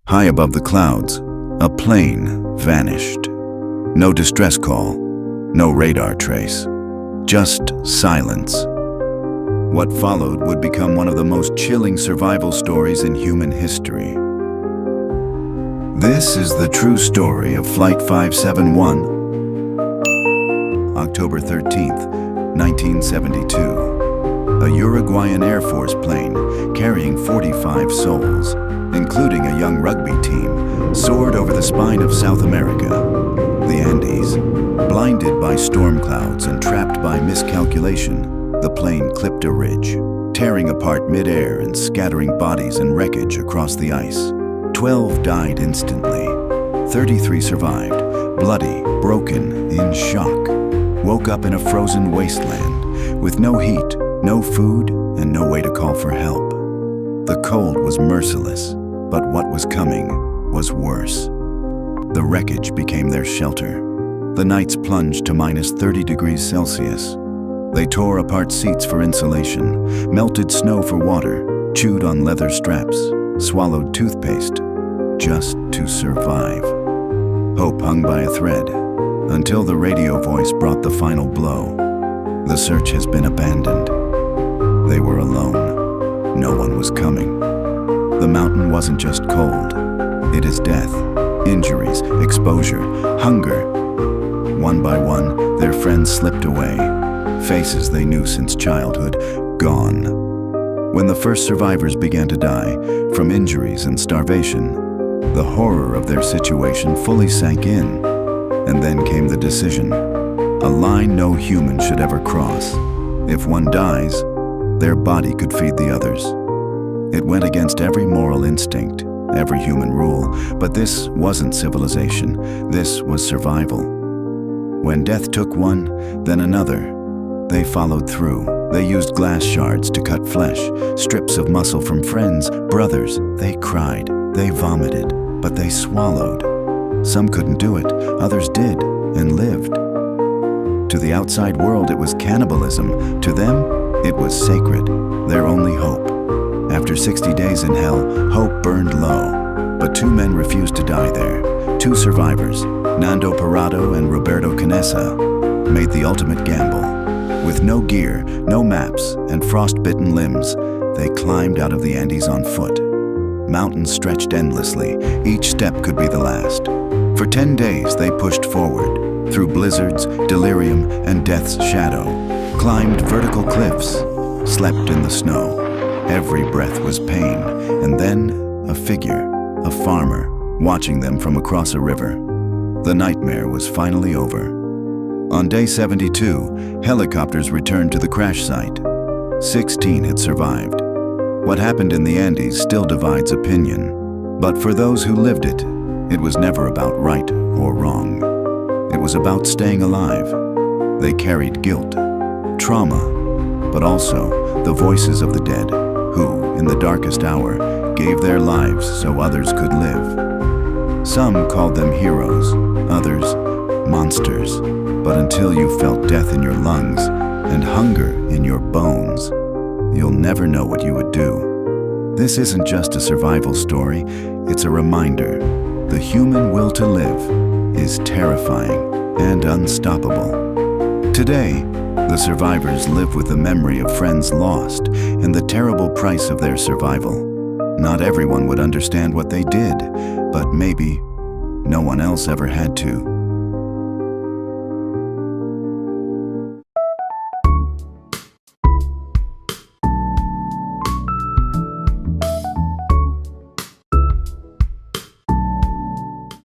High above the clouds, a plane vanished. No distress call, no radar trace, just silence. What followed would become one of the most chilling survival stories in human history. This is the true story of Flight 571, October 13th, 1972. A Uruguayan Air Force plane carrying 45 souls, including a young rugby team, soared over the spine of South America, the Andes. Blinded by storm clouds and trapped by miscalculation, the plane clipped a ridge, tearing apart mid-air and scattering bodies and wreckage across the ice. 12 died instantly. 33 survived, bloody, broken, in shock. Woke up in a frozen wasteland, with no heat, no food, and no way to call for help. The cold was merciless, but what was coming was worse. The wreckage became their shelter. The nights plunged to minus 30 degrees Celsius. They tore apart seats for insulation, melted snow for water, chewed on leather straps, swallowed toothpaste, just to survive. Hope hung by a thread, until the radio voice brought the final blow. The search has been abandoned. They were alone. No one was coming. The mountain wasn't just cold. It is death, injuries, exposure, hunger. One by one, their friends slipped away. Faces they knew since childhood, gone. When the first survivors began to die, from injuries and starvation, the horror of their situation fully sank in. And then came the decision, a line no human should ever cross. If one dies, their body could feed the others. It went against every moral instinct, every human rule, but this wasn't civilization, this was survival. When death took one, then another, they followed through. They used glass shards to cut flesh, strips of muscle from friends, brothers. They cried, they vomited, but they swallowed. Some couldn't do it, others did, and lived. To the outside world, it was cannibalism. To them, it was sacred, their only hope. After 60 days in hell, hope burned low. But two men refused to die there. Two survivors, Nando Parado and Roberto Canessa, made the ultimate gamble. With no gear, no maps, and frost-bitten limbs, they climbed out of the Andes on foot. Mountains stretched endlessly. Each step could be the last. For 10 days, they pushed forward, through blizzards, delirium, and death's shadow, climbed vertical cliffs, slept in the snow. Every breath was pain, and then a figure, a farmer, watching them from across a river. The nightmare was finally over. On day 72, helicopters returned to the crash site. 16 had survived. What happened in the Andes still divides opinion, but for those who lived it, it was never about right or wrong. It was about staying alive. They carried guilt, trauma, but also the voices of the dead, who, in the darkest hour, gave their lives so others could live. Some called them heroes, others monsters. But until you felt death in your lungs and hunger in your bones, you'll never know what you would do. This isn't just a survival story, it's a reminder. The human will to live is terrifying and unstoppable. Today, the survivors live with the memory of friends lost and the terrible price of their survival. Not everyone would understand what they did, but maybe no one else ever had to.